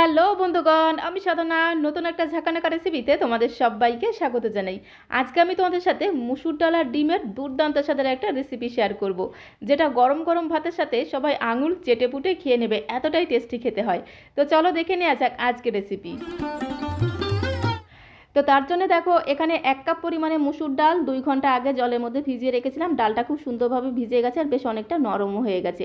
Hello বন্ধুগণ, আমি সাধনা। নতুন একটা ঝাঁকানাকা রেসিপিতে তোমাদের সবাইকে স্বাগত জানাই। আজকে আমি তোমাদের সাথে মুসুর ডাল আর ডিমের দুর্দান্ত স্বাদের একটা রেসিপি শেয়ার করব, যেটা গরম গরম ভাতের সাথে সবাই আঙুল চেটে পুটে খেয়ে নেবে, এতটাই টেস্টি খেতে হয়। তো চলো দেখে নেওয়া যাক আজকের রেসিপি। তো তার জন্য দেখো, এখানে 1 কাপ পরিমাণে মুসুর ডাল 2 ঘন্টা আগে জলের মধ্যে ভিজিয়ে রেখেছিলাম। ডালটা খুব সুন্দরভাবে ভিজে গেছে আর বেশ অনেকটা নরমও হয়ে গেছে।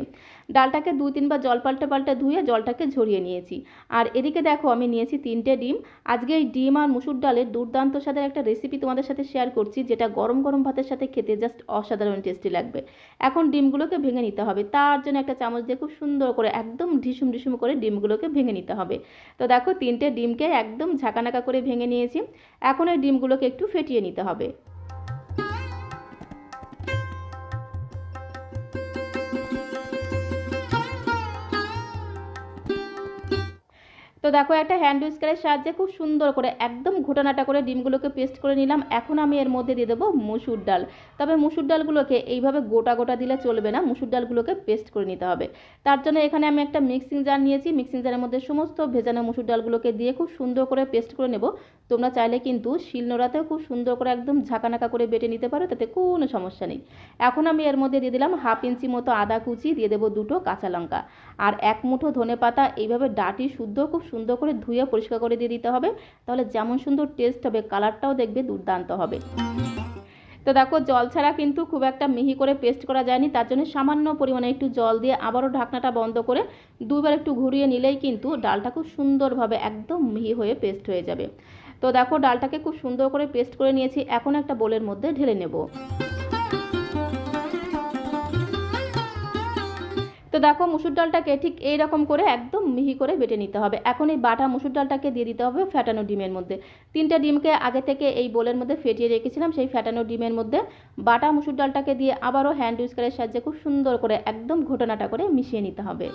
ডালটাকে 2-3 বার জল পাল্টে পাল্টে ধুয়ে জলটাকে ঝরিয়ে নিয়েছি। আর এদিকে দেখো, আমি নিয়েছি 3টে ডিম। আজকে এই ডিম আর মুসুর ডালের দুর্দান্ত স্বাদের একটা রেসিপি তোমাদের সাথে শেয়ার করছি, যেটা গরম গরম ভাতের সাথে খেতে জাস্ট অসাধারণ টেস্টি লাগবে। এখন ডিমগুলোকে ভেঙে নিতে হবে। তার জন্য একটা চামচ দিয়ে খুব সুন্দর করে একদম ঢিসুম ঢিসুম করে ডিমগুলোকে ভেঙে নিতে হবে। তো দেখো, 3টে ডিমকে একদম ঝাঁকানাকা করে ভেঙে নিয়েছি। এখন এই ডিমগুলোকে একটু ফেটিয়ে নিতে হবে। তো দেখো, একটা হ্যান্ড উইস্কারের সাহায্যে খুব সুন্দর করে একদম ঘোটানাটা করে ডিমগুলোকে পেস্ট করে নিলাম। এখন আমি এর মধ্যে দিয়ে দেবো মুসুর ডাল। তবে মুসুর ডালগুলোকে এইভাবে গোটা গোটা দিলে চলবে না, মুসুর ডালগুলোকে পেস্ট করে নিতে হবে। তার জন্য এখানে আমি একটা মিক্সিং জার নিয়েছি। মিক্সিং জারের মধ্যে সমস্ত ভেজানো মুসুর ডালগুলোকে দিয়ে খুব সুন্দর করে পেস্ট করে নেব। তোমরা চাইলে কিন্তু শিলনোড়াতেও খুব সুন্দর করে একদম ঝাঁকানাকা করে বেটে নিতে পারো, তাতে কোনো সমস্যা নেই। এখন আমি এর মধ্যে দিয়ে দিলাম 1/2 ইঞ্চি মতো আদা কুচি, দিয়ে দেবো 2টো কাঁচা লঙ্কা আর 1 মুঠো ধনে পাতা। এইভাবে ডাঁটি শুদ্ধ খুব সুন্দর করে ধুয়ে পরিষ্কার করে দিয়ে দিতে হবে। তাহলে যেমন সুন্দর টেস্ট হবে, কালারটাও দেখবে দুর্দান্ত হবে। তো দেখো, জল ছাড়া কিন্তু খুব একটা মিহি করে পেস্ট করা যায়নি, তার জন্য সামান্য পরিমাণে একটু জল দিয়ে আবারও ঢাকনাটা বন্ধ করে 2বার একটু ঘুরিয়ে নিলেই কিন্তু ডালটা খুব সুন্দরভাবে একদম মিহি হয়ে পেস্ট হয়ে যাবে। তো দেখো, ডালটাকে খুব সুন্দর করে পেস্ট করে নিয়েছি। এখন একটা বোলের মধ্যে ঢেলে নেব। তো দেখো, মুসুর ডালটাকে ঠিক এই রকম করে একদম মিহি করে বেটে নিতে হবে। এখন এই বাটা মুসুর ডালটাকে দিয়ে দিতে হবে ফ্যাটানো ডিমের মধ্যে। 3টে ডিমকে আগে থেকে এই বোলের মধ্যে ফেটিয়ে রেখেছিলাম, সেই ফ্যাটানো ডিমের মধ্যে বাটা মুসুর ডালটাকে দিয়ে আবারও হ্যান্ড উইস্কারের সাহায্যে খুব সুন্দর করে একদম ঘোটানাটা করে মিশিয়ে নিতে হবে।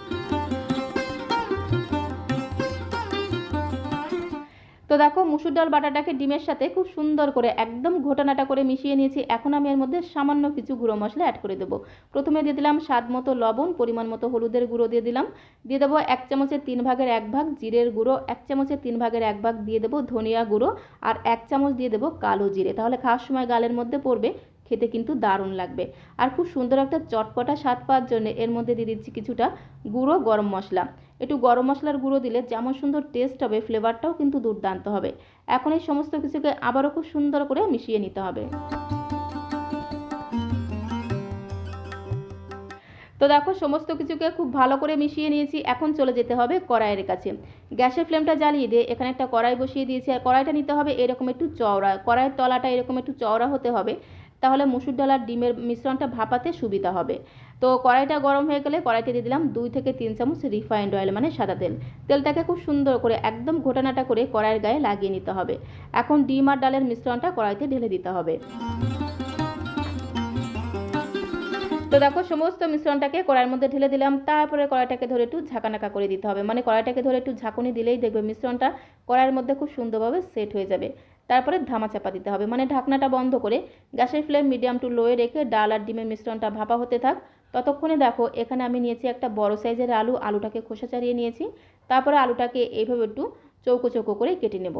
তো দেখো, মুসুর ডাল বাটাটাকে ডিমের সাথে খুব সুন্দর করে একদম ঘোটানাটা করে মিশিয়ে নিয়েছি। এখন আমি এর মধ্যে সামান্য কিছু গুঁড়ো মশলা অ্যাড করে দেবো। প্রথমে দিয়ে দিলাম স্বাদ মতো লবণ, পরিমাণ মতো হলুদের গুঁড়ো দিয়ে দিলাম। দিয়ে দেবো 1 চামচের 3 ভাগের 1 ভাগ জিরের গুঁড়ো, 1 চামচের 3 ভাগের 1 ভাগ দিয়ে দেবো ধনিয়া গুঁড়ো আর 1 চামচ দিয়ে দেবো কালো জিরে। তাহলে খাওয়ার সময় গালের মধ্যে পড়বে, খেতে কিন্তু দারুণ লাগবে। আর খুব সুন্দর একটা চটপটা স্বাদ পাওয়ার জন্য এর মধ্যে দিয়ে দিচ্ছি কিছুটা গুঁড়ো গরম মশলা। একটু গরম মশলার গুঁড়ো দিলে যেমন সুন্দর টেস্ট হবে, ফ্লেভারটাও কিন্তু দুর্দান্ত হবে। এখন এই সমস্ত কিছুকে আবারও খুব সুন্দর করে মিশিয়ে নিতে হবে। তো দেখো, সমস্ত কিছুকে খুব ভালো করে মিশিয়ে নিয়েছি। এখন চলে যেতে হবে কড়াইয়ের কাছে। গ্যাসের ফ্লেমটা জ্বালিয়ে দিয়ে এখানে একটা কড়াই বসিয়ে দিয়েছি। আর কড়াইটা নিতে হবে এরকম একটু চওড়া, কড়াইয়ের তলাটা এরকম একটু চওড়া হতে হবে, তাহলে মুসুর ডাল আর ডিমের মিশ্রণটা ভাপাতে সুবিধা হবে। তো কড়াইটা গরম হয়ে গেলে কড়াইতে দিয়ে দিলাম 2 থেকে 3 চামচ রিফাইন্ড অয়েল, মানে সাদা তেল। তেলটাকে খুব সুন্দর করে একদম ঘোটানাটা করে কড়াইয়ের গায়ে লাগিয়ে নিতে হবে। এখন ডিম আর ডালের মিশ্রণটা কড়াইতে ঢেলে দিতে হবে। তো দেখো, সমস্ত মিশ্রণটাকে কড়াইয়ের মধ্যে ঢেলে দিলাম। তারপরে কড়াইটাকে ধরে একটু ঝাঁকানাকা করে দিতে হবে, মানে কড়াইটাকে ধরে একটু ঝাঁকুনি দিলেই দেখবে মিশ্রণটা কড়াইয়ের মধ্যে খুব সুন্দরভাবে সেট হয়ে যাবে। তারপরে ধামা চাপা দিতে হবে, মানে ঢাকনাটা বন্ধ করে গ্যাসের ফ্লেম মিডিয়াম টু লোয়ে রেখে ডাল আর ডিমের মিশ্রণটা ভাপা হতে থাক। ততক্ষণে দেখো, এখানে আমি নিয়েছি একটা বড় সাইজের আলু। আলুটাকে খোসা ছাড়িয়ে নিয়েছি। তারপরে আলুটাকে এইভাবে একটু চৌকো চৌকো করে কেটে নেব।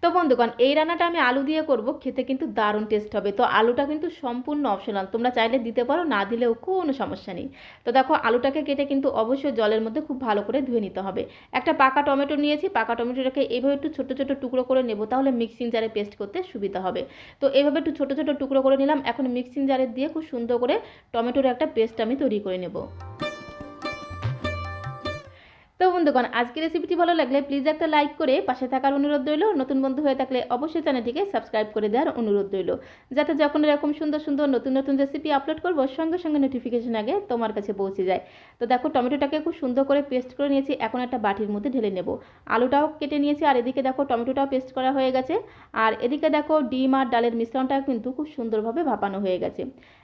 তো বন্ধুগণ, এই রান্নাটা আমি আলু দিয়ে করব, খেতে কিন্তু দারুণ টেস্ট হবে। তো আলুটা কিন্তু সম্পূর্ণ অপশনাল, তোমরা চাইলে দিতে পারো, না দিলেও কোনো সমস্যা নেই। তো দেখো, আলুটাকে কেটে কিন্তু অবশ্যই জলের মধ্যে খুব ভালো করে ধুয়ে নিতে হবে। একটা পাকা টমেটো নিয়েছি, পাকা টমেটোটাকে এইভাবে একটু ছোট ছোট টুকরো করে নেব, তাহলে মিক্সিং জারে পেস্ট করতে সুবিধা হবে। তো এইভাবে একটু ছোট ছোট টুকরো করে নিলাম। এখন মিক্সিং জারে দিয়ে খুব সুন্দর করে টমেটোর একটা পেস্ট আমি তৈরি করে নেব। তো বন্ধুগণ, আজকের রেসিপিটি ভালো লাগলে প্লিজ একটা লাইক করে পাশে থাকার অনুরোধ রইল। নতুন বন্ধু হয়ে থাকলে অবশ্যই চ্যানেলটিকে সাবস্ক্রাইব করে দেওয়ার অনুরোধ রইল, যাতে যখন এরকম সুন্দর সুন্দর নতুন নতুন রেসিপি আপলোড করব সঙ্গে সঙ্গে নোটিফিকেশন আগে তোমার কাছে পৌঁছে যায়। তো দেখো, টমেটোটাকে খুব সুন্দর করে পেস্ট করে নিয়েছি। এখন একটা বাটির মধ্যে ঢেলে নেব। আলুটাও কেটে নিয়েছি, আর এদিকে দেখো টমেটোটাও পেস্ট করা হয়ে গেছে। আর এদিকে দেখো, ডিম আর ডালের মিশ্রণটা কিন্তু খুব সুন্দরভাবে ভাপানো হয়ে গেছে।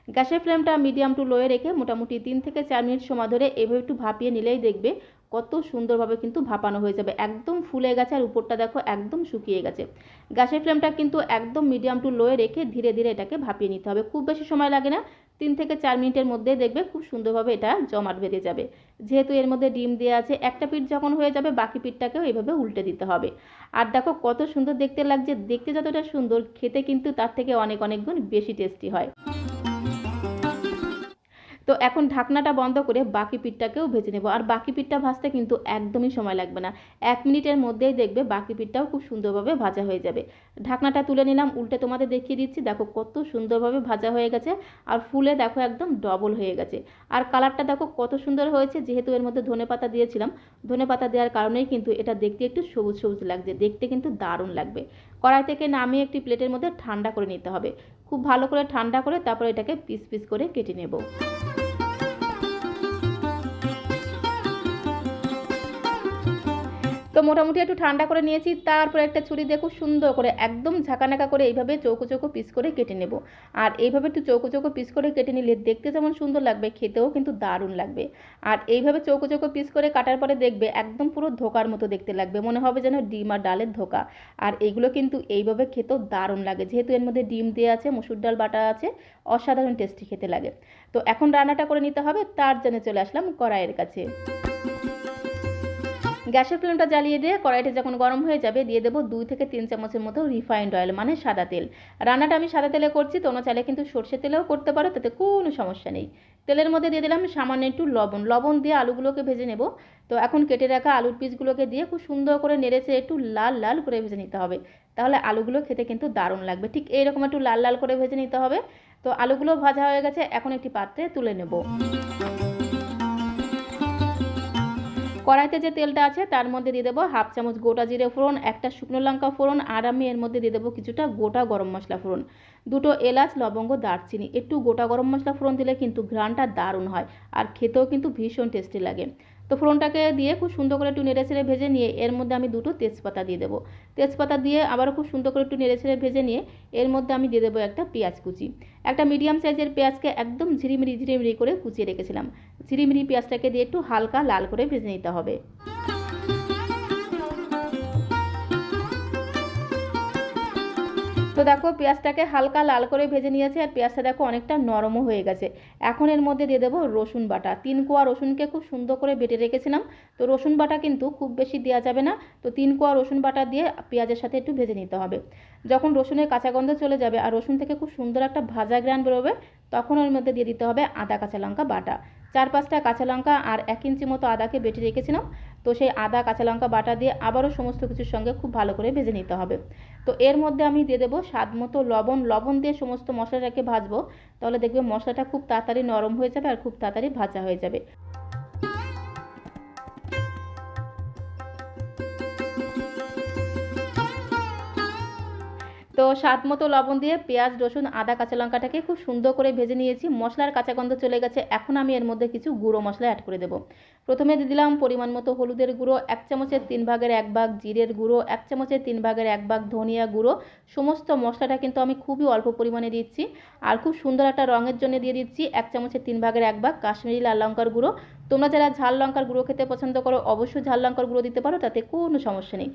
গ্যাসের ফ্লেমটা মিডিয়াম টু লোয়ে রেখে মোটামুটি 3 থেকে 4 মিনিট সময় ধরে এভাবে একটু ভাপিয়ে নিলেই দেখবে কত সুন্দরভাবে কিন্তু ভাপানো হয়ে যাবে। একদম ফুলে গেছে আর উপরটা দেখো একদম শুকিয়ে গেছে। গ্যাসের ফ্লেমটা কিন্তু একদম মিডিয়াম টু লোয়ে রেখে ধীরে ধীরে এটাকে ভাপিয়ে নিতে হবে। খুব বেশি সময় লাগে না, 3 থেকে 4 মিনিটের মধ্যেই দেখবে খুব সুন্দরভাবে এটা জমাট বেঁধে যাবে। যেহেতু এর মধ্যে ডিম দেওয়া আছে, একটা পিঠ যখন হয়ে যাবে বাকি পিঠটাকেও এইভাবে উল্টে দিতে হবে। আর দেখো কত সুন্দর দেখতে লাগছে, দেখতে যতটা সুন্দর খেতে কিন্তু তার থেকে অনেক অনেক গুণ বেশি টেস্টি হয়। তো এখন ঢাকনাটা বন্ধ করে বাকি পিঠটাকেও ভেজে নেব। আর বাকি পিঠটা ভাজতে কিন্তু একদমই সময় লাগবে না, 1 মিনিটের মধ্যেই দেখবে বাকি পিঠটাও খুব সুন্দরভাবে ভাজা হয়ে যাবে। ঢাকনাটা তুলে নিলাম, উল্টে তোমাদের দেখিয়ে দিচ্ছি। দেখো কত সুন্দরভাবে ভাজা হয়ে গেছে, আর ফুলে দেখো একদম ডবল হয়ে গেছে। আর কালারটা দেখো কত সুন্দর হয়েছে, যেহেতু এর মধ্যে ধনেপাতা দিয়েছিলাম, ধনেপাতা দেওয়ার কারণেই কিন্তু এটা দেখতে একটু সবুজ সবুজ লাগছে, দেখতে কিন্তু দারুণ লাগবে। কড়াই থেকে নামিয়ে একটি প্লেটের মধ্যে ঠান্ডা করে নিতে হবে। খুব ভালো করে ঠান্ডা করে তারপর এটাকে পিস পিস করে কেটে নেব। তো মোটামুটি একটু ঠান্ডা করে নিয়েছি, তারপর একটা ছুরি দিয়ে খুব সুন্দর করে একদম ঝাঁকানাকা করে এইভাবে চৌকো চৌকো পিস করে কেটে নেব। আর এইভাবে একটু চৌকো চৌকো পিস করে কেটে নিলে দেখতে যেমন সুন্দর লাগবে, খেতেও কিন্তু দারুণ লাগবে। আর এইভাবে চৌকো চৌকো পিস করে কাটার পরে দেখবে একদম পুরো ধোকার মতো দেখতে লাগবে, মনে হবে যেন ডিম আর ডালের ধোকা। আর এইগুলো কিন্তু এইভাবে খেতেও দারুণ লাগে, যেহেতু এর মধ্যে ডিম দেওয়া আছে, মসুর ডাল বাটা আছে, অসাধারণ টেস্টি খেতে লাগে। তো এখন রান্নাটা করে নিতে হবে, তার জন্য চলে আসলাম কড়াইয়ের কাছে। গ্যাসের ফ্লেমটা জ্বালিয়ে দিয়ে কড়াইটা যখন গরম হয়ে যাবে দিয়ে দেবো 2 থেকে 3 চামচের মতো রিফাইন্ড অয়েল, মানে সাদা তেল। রান্নাটা আমি সাদা তেলে করছি, তোমরা চাইলে কিন্তু সর্ষের তেলেও করতে পারো, তাতে কোনো সমস্যা নেই। তেলের মধ্যে দিয়ে দিলাম সামান্য একটু লবণ, লবণ দিয়ে আলুগুলোকে ভেজে নেব। তো এখন কেটে রাখা আলুর পিসগুলোকে দিয়ে খুব সুন্দর করে নেড়েছে একটু লাল লাল করে ভেজে নিতে হবে, তাহলে আলুগুলো খেতে কিন্তু দারুণ লাগবে। ঠিক এইরকম একটু লাল লাল করে ভেজে নিতে হবে। তো আলুগুলো ভাজা হয়ে গেছে, এখন একটি পাত্রে তুলে নেব। কড়াইতে যে তেলটা আছে তার মধ্যে দিয়ে দেবো 1/2 চামচ গোটা জিরে ফোড়ন, একটা শুকনো লঙ্কা ফোড়ন, আর আমি এর মধ্যে দিয়ে দেবো কিছুটা গোটা গরম মশলা ফোড়ন, 2টো এলাচ, লবঙ্গ, দারচিনি। একটু গোটা গরম মশলা ফোড়ন দিলে কিন্তু ঘ্রাণটা দারুণ হয়, আর খেতেও কিন্তু ভীষণ টেস্টি লাগে। তো ফোড়নটাকে দিয়ে খুব সুন্দর করে একটু নেড়েচেড়ে ভেজে নিয়ে এর মধ্যে আমি 2টো তেজপাতা দিয়ে দেবো। তেজপাতা দিয়ে আবারও খুব সুন্দর করে একটু নেড়েচেড়ে ভেজে নিয়ে এর মধ্যে আমি দিয়ে দেবো একটা পেঁয়াজ কুচি। একটা মিডিয়াম সাইজের পেঁয়াজকে একদম ঝিরিমিরি ঝিরিমিরি করে কুচিয়ে রেখেছিলাম। ঝিরিমিরি পেঁয়াজটাকে দিয়ে একটু হালকা লাল করে ভেজে নিতে হবে। তো দেখো পেঁয়াজটাকে হালকা লাল করে ভেজে নিয়েছে, আর পেঁয়াজটা দেখো অনেকটা নরমও হয়ে গেছে। এখন এর মধ্যে দিয়ে দেবো রসুন বাটা, 3 কোয়া রসুনকে খুব সুন্দর করে বেটে রেখেছিলাম। তো রসুন বাটা কিন্তু খুব বেশি দেওয়া যাবে না, তো 3 কোয়া রসুন বাটা দিয়ে পেঁয়াজের সাথে একটু ভেজে নিতে হবে। যখন রসুনের কাঁচা গন্ধ চলে যাবে আর রসুন থেকে খুব সুন্দর একটা ভাজা গ্রান বেরোবে, তখন ওর মধ্যে দিয়ে দিতে হবে আদা কাঁচা লঙ্কা বাটা। 4-5টা কাঁচা লঙ্কা আর 1 ইঞ্চি মতো আদাকে বেটে রেখেছিলাম। তো সেই আদা কাঁচা লঙ্কা বাটা দিয়ে আবারও সমস্ত কিছুর সঙ্গে খুব ভালো করে ভেজে নিতে হবে। তো এর মধ্যে আমি দিয়ে দেবো স্বাদ মতো লবণ, লবণ দিয়ে সমস্ত মশলাটাকে ভাজবো, তাহলে দেখবে মশলাটা খুব তাড়াতাড়ি নরম হয়ে যাবে আর খুব তাড়াতাড়ি ভাজা হয়ে যাবে। তো স্বাদ মতো লবণ দিয়ে পেঁয়াজ, রসুন, আদা, কাঁচা লঙ্কাটাকে খুব সুন্দর করে ভেজে নিয়েছি, মশলার কাঁচা গন্ধ চলে গেছে। এখন আমি এর মধ্যে কিছু গুঁড়ো মশলা অ্যাড করে দেবো। প্রথমে দিয়ে দিলাম পরিমাণ মতো হলুদের গুঁড়ো, 1 চামচের 3 ভাগের 1 ভাগ জিরের গুঁড়ো, 1 চামচের 3 ভাগের 1 ভাগ ধনিয়া গুঁড়ো। সমস্ত মশলাটা কিন্তু আমি খুবই অল্প পরিমাণে দিচ্ছি। আর খুব সুন্দর একটা রঙের জন্য দিয়ে দিচ্ছি 1 চামচের 3 ভাগের 1 ভাগ কাশ্মীরি লাল লঙ্কার গুঁড়ো। তোমরা যারা ঝাল লঙ্কার গুঁড়ো খেতে পছন্দ করো অবশ্যই ঝাল লঙ্কার গুঁড়ো দিতে পারো, তাতে কোনো সমস্যা নেই।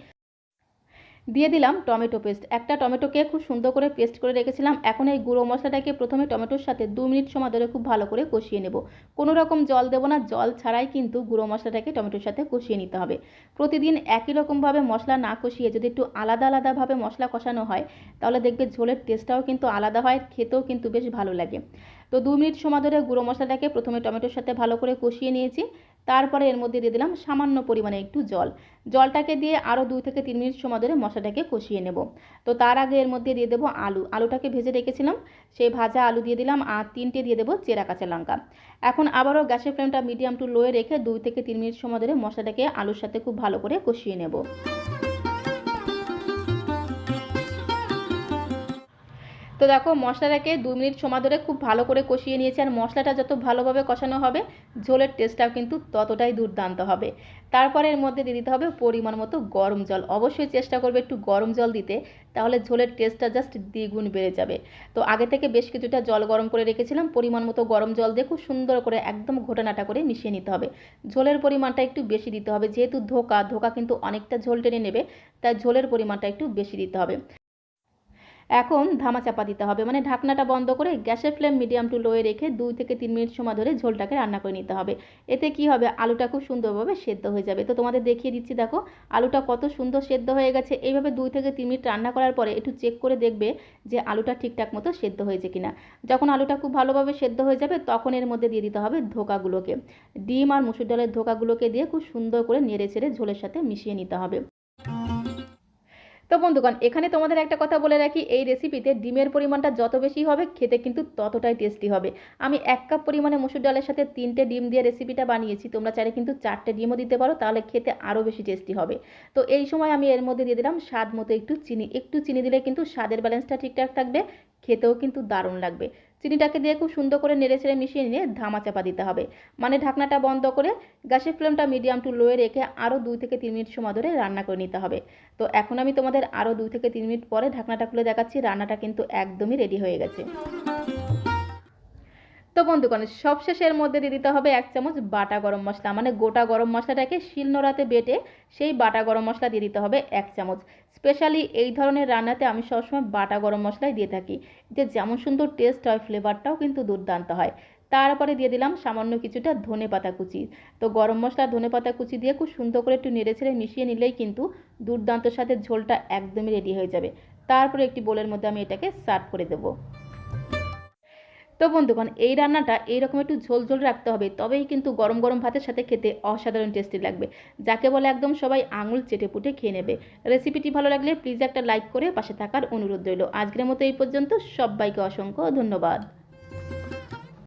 দিয়ে দিলাম টমেটো পেস্ট, একটা টমেটোকে খুব সুন্দর করে পেস্ট করে রেখেছিলাম। এখন এই গুঁড়ো মশলাটাকে প্রথমে টমেটোর সাথে 2 মিনিট সময় ধরে খুব ভালো করে কষিয়ে নেব। কোনো রকম জল দেবো না, জল ছাড়াই কিন্তু গুঁড়ো মশলাটাকে টমেটোর সাথে কষিয়ে নিতে হবে। প্রতিদিন একই রকমভাবে মশলা না কষিয়ে যদি একটু আলাদা আলাদাভাবে মশলা কষানো হয়, তাহলে দেখবে ঝোলের টেস্টটাও কিন্তু আলাদা হয়, খেতেও কিন্তু বেশ ভালো লাগে। তো 2 মিনিট সময় ধরে গুঁড়ো মশলাটাকে প্রথমে টমেটোর সাথে ভালো করে কষিয়ে নিয়েছি। তারপরে এর মধ্যে দিয়ে দিলাম সামান্য পরিমাণে একটু জল। জলটাকে দিয়ে আরও 2 থেকে 3 মিনিট সময় ধরে মশলাটাকে কষিয়ে নেব। তো তার আগে এর মধ্যে দিয়ে দেবো আলু, আলুটাকে ভেজে রেখেছিলাম, সেই ভাজা আলু দিয়ে দিলাম, আর 3টে দিয়ে দেবো চেরা কাঁচা লঙ্কা। এখন আবারও গ্যাসের ফ্লেমটা মিডিয়াম টু লোয়ে রেখে 2 থেকে 3 মিনিট সময় ধরে মশলাটাকে আলুর সাথে খুব ভালো করে কষিয়ে নেব। তো দেখো মশলাটাকে 2 মিনিট সময় ধরে খুব ভালো করে কষিয়ে নিয়েছি, আর মশলাটা যত ভালোভাবে কষানো হবে ঝোলের টেস্টটাও কিন্তু ততটাই দুর্দান্ত হবে। তারপরে এর মধ্যে দিয়ে দিতে হবে পরিমাণ মতো গরম জল, অবশ্যই চেষ্টা করবে একটু গরম জল দিতে, তাহলে ঝোলের টেস্টটা জাস্ট দ্বিগুণ বেড়ে যাবে। তো আগে থেকে বেশ কিছুটা জল গরম করে রেখেছিলাম, পরিমাণ মতো গরম জল দিয়ে খুব সুন্দর করে একদম ঘোটানাটা করে মিশিয়ে নিতে হবে। ঝোলের পরিমাণটা একটু বেশি দিতে হবে, যেহেতু ধোকা কিন্তু অনেকটা ঝোল টেনে নেবে, তাই ঝোলের পরিমাণটা একটু বেশি দিতে হবে। এখন ধামা চাপা দিতে হবে, মানে ঢাকনাটা বন্ধ করে গ্যাসের ফ্লেম মিডিয়াম টু লোয়ে রেখে 2 থেকে 3 মিনিট সময় ধরে ঝোলটাকে রান্না করে নিতে হবে। এতে কি হবে, আলুটা খুব সুন্দরভাবে সেদ্ধ হয়ে যাবে। তো তোমাদের দেখিয়ে দিচ্ছি, দেখো আলুটা কত সুন্দর সেদ্ধ হয়ে গেছে। এইভাবে 2 থেকে 3 মিনিট রান্না করার পরে একটু চেক করে দেখবে যে আলুটা ঠিকঠাক মতো সেদ্ধ হয়েছে কিনা। যখন আলুটা খুব ভালোভাবে সেদ্ধ হয়ে যাবে তখন এর মধ্যে দিয়ে দিতে হবে ধোকাগুলোকে। ডিম আর মুসুর ডালের ধোকাগুলোকে দিয়ে খুব সুন্দর করে নেড়ে চেড়ে ঝোলের সাথে মিশিয়ে নিতে হবে। তো বন্ধুগণ, এখানে তোমাদের একটা কথা বলে রাখি, এই রেসিপিতে ডিমের পরিমাণটা যত বেশি হবে খেতে কিন্তু ততটাই টেস্টি হবে। আমি 1 কাপ পরিমাণে মসুর ডালের সাথে 3টে ডিম দিয়ে রেসিপিটা বানিয়েছি, তোমরা চাইলে কিন্তু 4টে ডিমও দিতে পারো, তাহলে খেতে আরও বেশি টেস্টি হবে। তো এই সময় আমি এর মধ্যে দিয়ে দিলাম স্বাদ মতো একটু চিনি দিলে কিন্তু স্বাদের ব্যালেন্সটা ঠিকঠাক থাকবে, খেতেও কিন্তু দারুণ লাগবে। চিনিটাকে দিয়ে খুব সুন্দর করে নেড়েচেড়ে মিশিয়ে নিয়ে ধামা চাপা দিতে হবে, মানে ঢাকনাটা বন্ধ করে গ্যাসের ফ্লেমটা মিডিয়াম টু লোয়ে রেখে আরও 2 থেকে 3 মিনিট সময় ধরে রান্না করে নিতে হবে। তো এখন আমি তোমাদের আরও 2 থেকে 3 মিনিট পরে ঢাকনাটা খুলে দেখাচ্ছি, রান্নাটা কিন্তু একদমই রেডি হয়ে গেছে। তো বন্ধুগণ, সবশেষে এর মধ্যে দিয়ে দিতে হবে 1 চামচ বাটা গরম মশলা, মানে গোটা গরম মশলাটাকে শিলনোড়াতে বেটে সেই বাটা গরম মশলা দিয়ে দিতে হবে 1 চামচ। স্পেশালি এই ধরনের রান্নাতে আমি সবসময় বাটা গরম মশলাই দিয়ে থাকি, এতে যেমন সুন্দর টেস্ট হয় ফ্লেভারটাও কিন্তু দুর্দান্ত হয়। তারপরে দিয়ে দিলাম সামান্য কিছুটা ধনেপাতা কুচি। তো গরম মশলা ধনেপাতা কুচি দিয়ে খুব সুন্দর করে একটু নেড়েচেড়ে মিশিয়ে নিলেই কিন্তু দুর্দান্ত স্বাদের ঝোলটা একদমই রেডি হয়ে যাবে। তারপরে একটি বোলের মধ্যে আমি এটাকে সার্ভ করে দেবো। তো বন্ধুগণ, এই রান্নাটা এইরকম একটু ঝোল ঝোল রাখতে হবে, তবেই কিন্তু গরম গরম ভাতের সাথে খেতে অসাধারণ টেস্টি লাগবে, যাকে বলে একদম সবাই আঙুল চেটে পুটে খেয়ে নেবে। রেসিপিটি ভালো লাগলে প্লিজ একটা লাইক করে পাশে থাকার অনুরোধ রইল। আজকের মতো এই পর্যন্ত, সবাইকে অসংখ্য ধন্যবাদ।